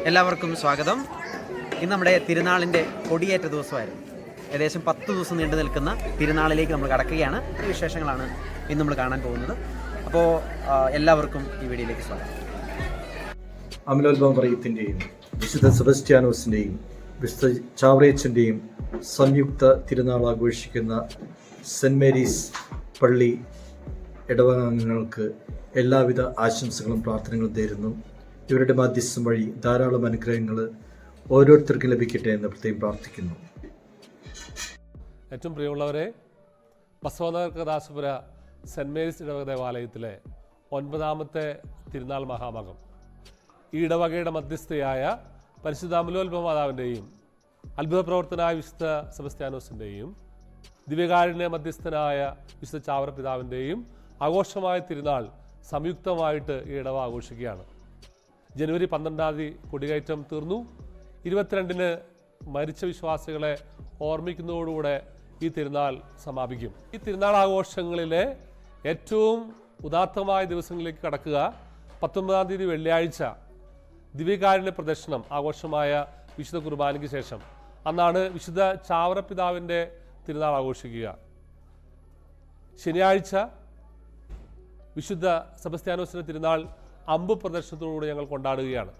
എല്ലാവർക്കും സ്വാഗതം. ഇന്ന് നമ്മുടെ തിരുനാളിൻ്റെ കൊടിയേറ്റ ദിവസമായിരുന്നു. ഏകദേശം 10 ദിവസം നീണ്ടു നിൽക്കുന്ന തിരുനാളിലേക്ക് നമ്മൾ കടക്കുകയാണ്. ഈ വിശേഷങ്ങളാണ് ഇന്ന് നമ്മൾ കാണാൻ പോകുന്നത്. അപ്പോൾ എല്ലാവർക്കും ഈ വീഡിയോയിലേക്ക് സ്വാഗതം. അമലോത്ഭവം പറയത്തിൻ്റെയും വിശുദ്ധ സെബസ്റ്റ്യാനോസിൻ്റെയും വിശുദ്ധ ചാവറേച്ചൻ്റെയും സംയുക്ത തിരുനാൾ ആഘോഷിക്കുന്ന സെൻറ്റ് മേരീസ് പള്ളി ഇടവകാംഗങ്ങൾക്ക് എല്ലാവിധ ആശംസകളും പ്രാർത്ഥനകളും നേരുന്നു. ഇവരുടെ മാധ്യസ്ഥം വഴി ധാരാളം അനുഗ്രഹങ്ങൾ ഓരോരുത്തർക്കും ലഭിക്കട്ടെ എന്ന് പ്രത്യേകം പ്രാർത്ഥിക്കുന്നു. ഏറ്റവും പ്രിയമുള്ളവരെ, ബസവനഗർ കഥാശപുര സെൻറ്റ് മേരീസ് ഇടവക ദേവാലയത്തിലെ 9ാമത്തെ തിരുനാൾ മഹാമകം ഈ ഇടവകയുടെ മധ്യസ്ഥയായ പരിശുദ്ധ അമലോത്ഭവ മാതാവിൻ്റെയും അത്ഭുത പ്രവർത്തനായ വിശുദ്ധ സെബസ്റ്റ്യാനോസിൻ്റെയും ദിവ്യകാരുണ്യ മധ്യസ്ഥനായ വിശുദ്ധ ചാവറ പിതാവിൻ്റെയും ആഘോഷമായ തിരുനാൾ സംയുക്തമായിട്ട് ഈ ഇടവ ആഘോഷിക്കുകയാണ്. ജനുവരി 12 കൊടികയറ്റം തീർന്നു. 22 മരിച്ച വിശ്വാസികളെ ഓർമ്മിക്കുന്നതോടുകൂടെ ഈ തിരുനാൾ സമാപിക്കും. ഈ തിരുനാൾ ആഘോഷങ്ങളിലെ ഏറ്റവും ഉദാത്തമായ ദിവസങ്ങളിലേക്ക് കടക്കുക 19 വെള്ളിയാഴ്ച ദിവ്യകാരുണ്യ പ്രദർശനം ആഘോഷമായ വിശുദ്ധ കുർബാനയ്ക്ക് ശേഷം. അന്നാണ് വിശുദ്ധ ചാവറ പിതാവിൻ്റെ തിരുനാൾ ആഘോഷിക്കുക. ശനിയാഴ്ച വിശുദ്ധ സെബസ്റ്റ്യാനോസിൻ്റെ തിരുനാൾ അമ്പ് പ്രദർശനത്തോടുകൂടി ഞങ്ങൾ കൊണ്ടാടുകയാണ്.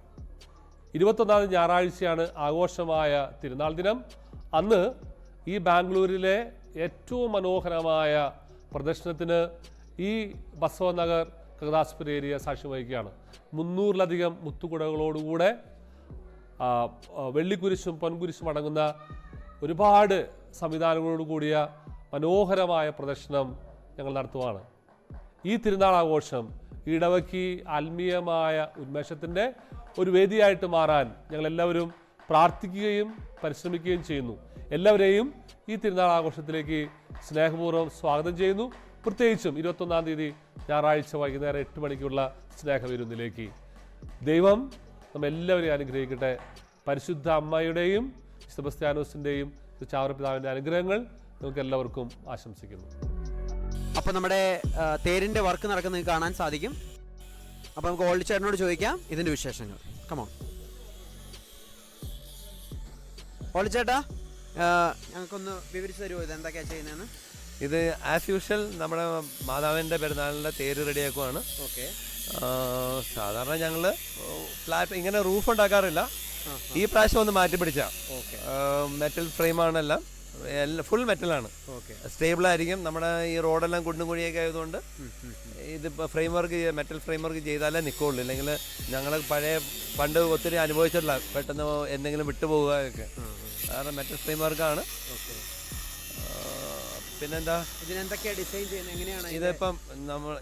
21 ഞായറാഴ്ചയാണ് ആഘോഷമായ തിരുനാൾ ദിനം. അന്ന് ഈ ബാംഗ്ലൂരിലെ ഏറ്റവും മനോഹരമായ പ്രദർശനത്തിന് ഈ ബസവനഗർ കഥാശപുര ഏരിയ സാക്ഷ്യം വഹിക്കുകയാണ്. 300-ലധികം മുത്തുകുടകളോടുകൂടെ വെള്ളിക്കുരിശും പൊൻകുരിശും അടങ്ങുന്ന ഒരുപാട് സംവിധാനങ്ങളോട് കൂടിയ മനോഹരമായ പ്രദർശനം ഞങ്ങൾ നടത്തുവാണ്. ഈ തിരുനാൾ ആഘോഷം ഇടവയ്ക്ക് ആത്മീയമായ ഉന്മേഷത്തിൻ്റെ ഒരു വേദിയായിട്ട് മാറാൻ ഞങ്ങളെല്ലാവരും പ്രാർത്ഥിക്കുകയും പരിശ്രമിക്കുകയും ചെയ്യുന്നു. എല്ലാവരെയും ഈ തിരുനാൾ ആഘോഷത്തിലേക്ക് സ്നേഹപൂർവ്വം സ്വാഗതം ചെയ്യുന്നു. പ്രത്യേകിച്ചും 21 ഞായറാഴ്ച വൈകുന്നേരം 8 മണിക്കുള്ള സ്നേഹവിരുന്നിലേക്ക്. ദൈവം നമ്മെല്ലാവരെയും അനുഗ്രഹിക്കട്ടെ. പരിശുദ്ധ അമ്മയുടെയും സെബസ്റ്റ്യാനോസിൻ്റെയും ചാവറ പിതാവിൻ്റെ അനുഗ്രഹങ്ങൾ നിങ്ങൾക്ക് എല്ലാവർക്കും ആശംസിക്കുന്നു. അപ്പോൾ നമ്മുടെ തേരിൻ്റെ വർക്ക് നടക്കുന്നത് കാണാൻ സാധിക്കും. അപ്പോൾ നമുക്ക് ഓൾഡ് ചേട്ടനോട് ചോദിക്കാം ഇതിൻ്റെ വിശേഷങ്ങൾ. കമോൺ ഓൾഡ് ചേട്ടാ, ഞങ്ങൾക്കൊന്ന് വിവരിച്ച് തരുമോ ഇത് എന്തൊക്കെയാണ് ചെയ്യുന്നതെന്ന്? ഇത് ആസ് യൂഷ്വൽ നമ്മുടെ മാതാവിൻ്റെ പെരുന്നാളിൻ്റെ തേര് റെഡിയാക്കുവാണ്. ഓക്കെ. സാധാരണ ഞങ്ങൾ ഫ്ലാറ്റ് ഇങ്ങനെ റൂഫ് ഉണ്ടാക്കാറില്ല. ഈ പ്രാവശ്യം ഒന്ന് മാറ്റി പിടിച്ച മെറ്റൽ ഫ്രെയിമാണെല്ലാം, ഫുൾ മെറ്റലാണ്. സ്റ്റേബിളായിരിക്കും. നമ്മുടെ ഈ റോഡെല്ലാം കുണ്ടും കുഴിയൊക്കെ ആയതുകൊണ്ട് ഇതിപ്പോൾ മെറ്റൽ ഫ്രെയിം വർക്ക് ചെയ്താലേ നിൽക്കുള്ളൂ. ഇല്ലെങ്കിൽ ഞങ്ങൾ പണ്ട് ഒത്തിരി അനുഭവിച്ചിട്ടില്ല പെട്ടെന്ന് എന്തെങ്കിലും വിട്ടുപോകുക ഒക്കെ. കാരണം മെറ്റൽ ഫ്രെയിം വർക്കാണ്. പിന്നെന്താ ഇതിനെന്തൊക്കെയാണ് ഡിസൈൻ ചെയ്യുന്നത്, എങ്ങനെയാണ്? ഇതിപ്പം നമ്മൾ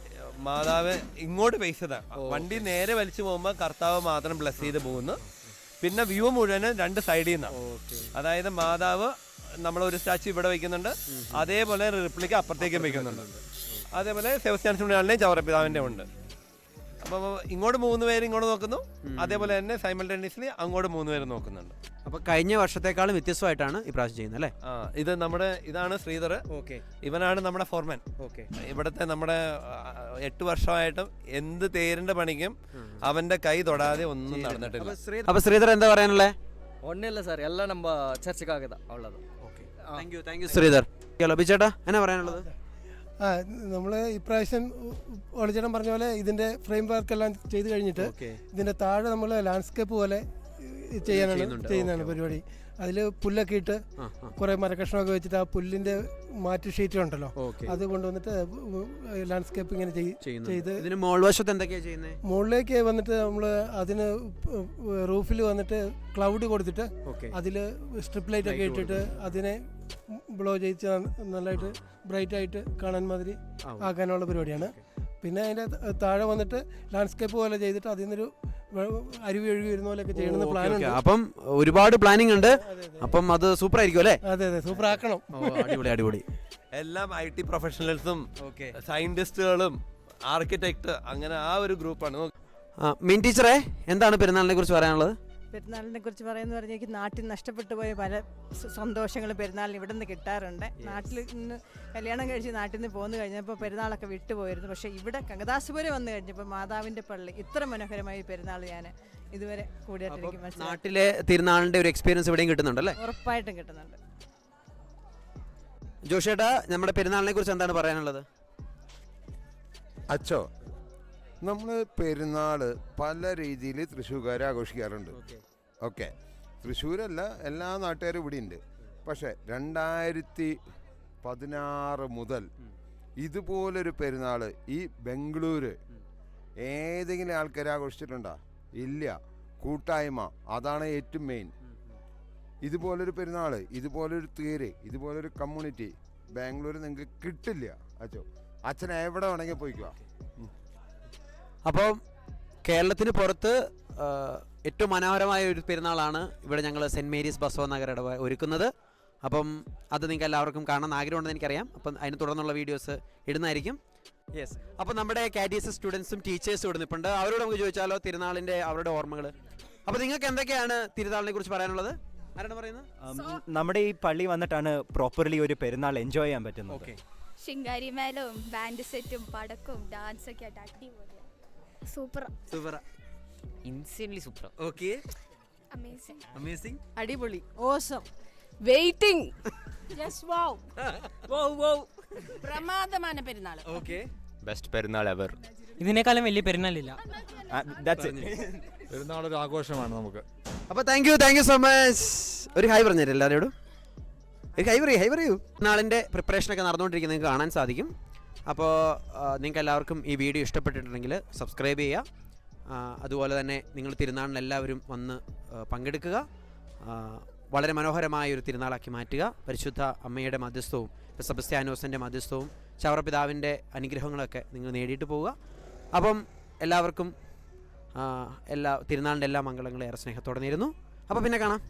മാതാവ് ഇങ്ങോട്ട് ഫേസ് ചെയ്താൽ വണ്ടി നേരെ വലിച്ചു പോകുമ്പോൾ കർത്താവ് മാത്രം ബ്ലെസ് ചെയ്ത് പോകുന്നു. പിന്നെ വ്യൂ മുഴുവനും 2 സൈഡിൽ നിന്നാണ്. അതായത് മാതാവ് നമ്മളൊരു സ്റ്റാച്യു ഇവിടെ വയ്ക്കുന്നുണ്ട്, അതേപോലെ റിപ്ലിക്ക അപ്പുറത്തേക്കും വയ്ക്കുന്നുണ്ട്. അതേപോലെ സെബസ്റ്റ്യാനോസിൻ്റെയും ചാവറ പിതാവിൻ്റെ ഉണ്ട്. അപ്പോൾ ഇങ്ങോട്ട് 3 പേര് ഇങ്ങോട്ട് നോക്കുന്നു, അതേപോലെ തന്നെ സൈമൾട്ടേനിയസ്ലി അങ്ങോട്ട് 3 പേര് നോക്കുന്നുണ്ട്. അപ്പോൾ കഴിഞ്ഞ വർഷത്തെക്കാളും വ്യത്യസ്തമായിട്ടാണ് ഈ പ്രാവശ്യം ചെയ്യുന്നത് അല്ലേ? ഇത് ഇതാണ് ശ്രീധർ. ഇവനാണ് നമ്മുടെ ഫോർമാൻ. ഇവിടുത്തെ നമ്മുടെ 8 വർഷമായിട്ടും എന്ത് തേരിന്റെ പണിക്കും അവന്റെ കൈ തൊടാതെ ഒന്നും നടന്നിട്ടില്ല. അപ്പോൾ ശ്രീധർ എന്താ പറയാനുള്ളത്? ഒന്നുമില്ല സാർ, എല്ലാം നമ്മ ചർച്ചക്കാകത ഉള്ളത്. Thank you Sridhar. ബിച്ചേട്ടാ എന്നാ പറയാനുള്ളത്? നമ്മൾ ഇപ്രാവശ്യം ഓളിച്ചേട്ടൻ പറഞ്ഞ പോലെ ഇതിൻ്റെ ഫ്രെയിം വർക്ക് എല്ലാം ചെയ്ത് കഴിഞ്ഞിട്ട് ഇതിൻ്റെ താഴെ നമ്മൾ ലാൻഡ്സ്കേപ്പ് പോലെ ചെയ്യുന്നതാണ് പരിപാടി. അതിൽ പുല്ലൊക്കെ ഇട്ട് കുറേ മരക്കഷ്ണമൊക്കെ വെച്ചിട്ട് ആ പുല്ലിൻ്റെ മാറ്റ് ഷീറ്റ് ഉണ്ടല്ലോ, അത് കൊണ്ടുവന്നിട്ട് ലാൻഡ്സ്കേപ്പ് ഇങ്ങനെ ചെയ്ത് ഇതിന് മുകൾവശത്ത് എന്തൊക്കെയാണ് ചെയ്യുന്നത്? മുകളിലേക്ക് വന്നിട്ട് നമ്മൾ അതിന് റൂഫിൽ വന്നിട്ട് ക്ലൗഡ് കൊടുത്തിട്ട് അതിൽ സ്ട്രിപ്പ് ലൈറ്റ് ഒക്കെ ഇട്ടിട്ട് അതിനെ ബ്ലോ ചെയ്ത് നല്ലതായിട്ട് ബ്രൈറ്റ് ആയിട്ട് കാണാൻ മാതിരി ആക്കാനുള്ള പരിപാടിയാണ്. പിന്നെ അതിൻ്റെ താഴെ വന്നിട്ട് ലാൻഡ്സ്കേപ്പ് പോലെ ചെയ്തിട്ട് അതിൽ നിന്നൊരു അരുവി ഒഴുകി വരുന്ന പോലെയൊക്കെ ചെയ്യണമെന്ന് പ്ലാൻ ഉണ്ട്. അപ്പം ഒരുപാട് പ്ലാനിങ് ഉണ്ട്. അപ്പം അത് സൂപ്പർ ആയിരിക്കും അല്ലേ? അതെ സൂപ്പർ ആക്കണം. അടിപൊളി. എല്ലാം IT പ്രൊഫഷണൽസും സയന്റിസ്റ്റുകളും ആർക്കിടെക്ട് അങ്ങനെ ആ ഒരു ഗ്രൂപ്പാണ്. മീൻ ടീച്ചറെ, എന്താണ് പെരുന്നാളിനെ കുറിച്ച് പറയാനുള്ളത്? പെരുന്നാളിനെ കുറിച്ച് പറയുന്നത് പറഞ്ഞാൽ എനിക്ക് നാട്ടിൽ നഷ്ടപ്പെട്ടു പോയ പല സന്തോഷങ്ങളും പെരുന്നാളിന് ഇവിടെ നിന്ന് കിട്ടാറുണ്ട്. നാട്ടിൽ നിന്ന് കല്യാണം കഴിച്ച് നാട്ടിൽ നിന്ന് പോന്നു കഴിഞ്ഞപ്പോൾ പെരുന്നാളൊക്കെ വിട്ടുപോയിരുന്നു. പക്ഷേ ഇവിടെ കങ്കദാസപുരം വന്നു കഴിഞ്ഞപ്പോൾ മാതാവിൻ്റെ പള്ളി ഇത്ര മനോഹരമായി പെരുന്നാൾ ഞാൻ ഇതുവരെ കൂടിയായിട്ട് എനിക്ക് മനസ്സിലായി. നാട്ടിലെ തിരുനാളിന്റെ ഒരു എക്സ്പീരിയൻസ് ഇവിടെയും കിട്ടുന്നുണ്ടല്ലേ? ഉറപ്പായിട്ടും കിട്ടുന്നുണ്ട്. ജോഷേട്ടാ, നമ്മുടെ പെരുന്നാളിനെ കുറിച്ച് എന്താണ് പറയാനുള്ളത്? അച്ചോ, നമ്മൾ പെരുന്നാൾ പല രീതിയിൽ തൃശ്ശൂർക്കാർ ആഘോഷിക്കാറുണ്ട്. ഓക്കെ, തൃശ്ശൂരല്ല, എല്ലാ നാട്ടുകാരും ഇവിടെ ഉണ്ട്. പക്ഷേ 2016 മുതൽ ഇതുപോലൊരു പെരുന്നാൾ ഈ ബംഗളൂര് ഏതെങ്കിലും ആൾക്കാർ ആഘോഷിച്ചിട്ടുണ്ടോ? ഇല്ല. കൂട്ടായ്മ അതാണ് ഏറ്റവും മെയിൻ. ഇതുപോലൊരു പെരുന്നാൾ, ഇതുപോലൊരു തേര്, ഇതുപോലൊരു കമ്മ്യൂണിറ്റി ബാംഗ്ലൂർ നിങ്ങൾക്ക് കിട്ടില്ല. അച്ചോ, അച്ഛൻ എവിടെ വേണമെങ്കിൽ പോയിക്കുക. അപ്പോൾ കേരളത്തിന് പുറത്ത് ഏറ്റവും മനോഹരമായ ഒരു പെരുന്നാളാണ് ഇവിടെ ഞങ്ങൾ സെൻറ്റ് മേരീസ് ബസവ നഗർ ഇടവ ഒരുക്കുന്നത്. അപ്പം അത് നിങ്ങൾക്ക് എല്ലാവർക്കും കാണാൻ ആഗ്രഹമുണ്ടെന്ന് എനിക്കറിയാം. അപ്പം അതിന് തുടർന്നുള്ള വീഡിയോസ് ഇടുന്നതായിരിക്കും. യെസ്, അപ്പോൾ നമ്മുടെ KTS സ്റ്റുഡൻസും ടീച്ചേഴ്സും ഇവിടെ നിൽപ്പുണ്ട്. അവരോട് നമുക്ക് ചോദിച്ചാലോ തിരുനാളിൻ്റെ അവരുടെ ഓർമ്മകൾ. അപ്പോൾ നിങ്ങൾക്ക് എന്തൊക്കെയാണ് തിരുനാളിനെ കുറിച്ച് പറയാനുള്ളത്? ആരാണ് പറയുന്നത്? നമ്മുടെ ഈ പള്ളി വന്നിട്ടാണ് പ്രോപ്പർലി ഒരു പെരുന്നാൾ എൻജോയ് ചെയ്യാൻ പറ്റുന്നത്. ഓക്കെ, ശിങ്കാരിമേളവും ബാൻഡ് സെറ്റും പടക്കവും ഡാൻസൊക്കെ ആയിട്ട് അടിപൊളിയാണ്. Super super, insanely super. Okay, amazing amazing, അടിപൊളി, ഓസം, വെയിറ്റിംഗ്. പ്രമാദமான Perunnal. Okay, best Perunnal ever. ഇതിനേക്കാളും വലിയ പെരുന്നാളില്ല. പെരുന്നാൾ ഒരു ആഘോഷമാണ് നമുക്ക്. അപ്പോൾ താങ്ക് യു സോ മച്ച്. ഒരു ഹായ് പറഞ്ഞുതരും എല്ലാവരോടും. ഒരു ഹൈ പറയൂ. നാളിൻ്റെ പ്രിപ്പറേഷനൊക്കെ നടന്നുകൊണ്ടിരിക്കുന്നത് നിങ്ങൾക്ക് കാണാൻ സാധിക്കും. അപ്പോൾ നിങ്ങൾക്ക് എല്ലാവർക്കും ഈ വീഡിയോ ഇഷ്ടപ്പെട്ടിട്ടുണ്ടെങ്കിൽ സബ്സ്ക്രൈബ് ചെയ്യുക. അതുപോലെ തന്നെ നിങ്ങൾ തിരുനാളിന് എല്ലാവരും വന്ന് പങ്കെടുക്കുക. വളരെ മനോഹരമായൊരു തിരുനാളാക്കി മാറ്റുക. പരിശുദ്ധ അമ്മയുടെ മധ്യസ്ഥവും സെബസ്ത്യാനോസിൻ്റെ മധ്യസ്ഥവും ചവറപിതാവിൻ്റെ അനുഗ്രഹങ്ങളൊക്കെ നിങ്ങൾ നേടിയിട്ട് പോവുക. അപ്പം എല്ലാവർക്കും തിരുനാളിൻ്റെ എല്ലാ മംഗളങ്ങളും ഏറെ സ്നേഹത്തോടെ നേരുന്നു. അപ്പോൾ പിന്നെ കാണാം.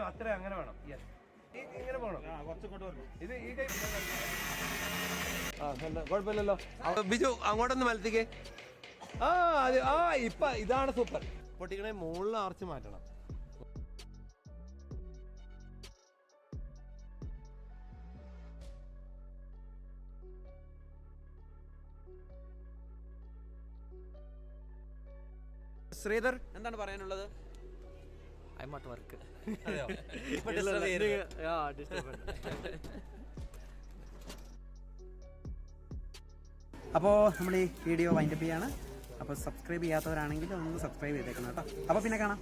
അത്ര അങ്ങനെ വേണം. ഇങ്ങനെ പോകണം. ഇത് ഈ ടൈപ്പ് കുഴപ്പമില്ലല്ലോ. ബിജു അങ്ങോട്ടൊന്ന് മലത്തിക്കേ. ഇപ്പൊ ഇതാണ് സൂപ്പർ. പൊട്ടിക്കണേ മുകളിൽ ആർച്ച് മാറ്റണം. ശ്രീധർ, എന്താണ് പറയാനുള്ളത്? I not work. അപ്പോൾ നമ്മൾ ഈ വീഡിയോ വൈൻഡപ്പ് ചെയ്യാണ്. അപ്പോൾ സബ്സ്ക്രൈബ് ചെയ്യാത്തവരാണെങ്കിൽ ഒന്ന് സബ്സ്ക്രൈബ് ചെയ്തേക്കണം കേട്ടോ. അപ്പോൾ പിന്നെ കാണാം.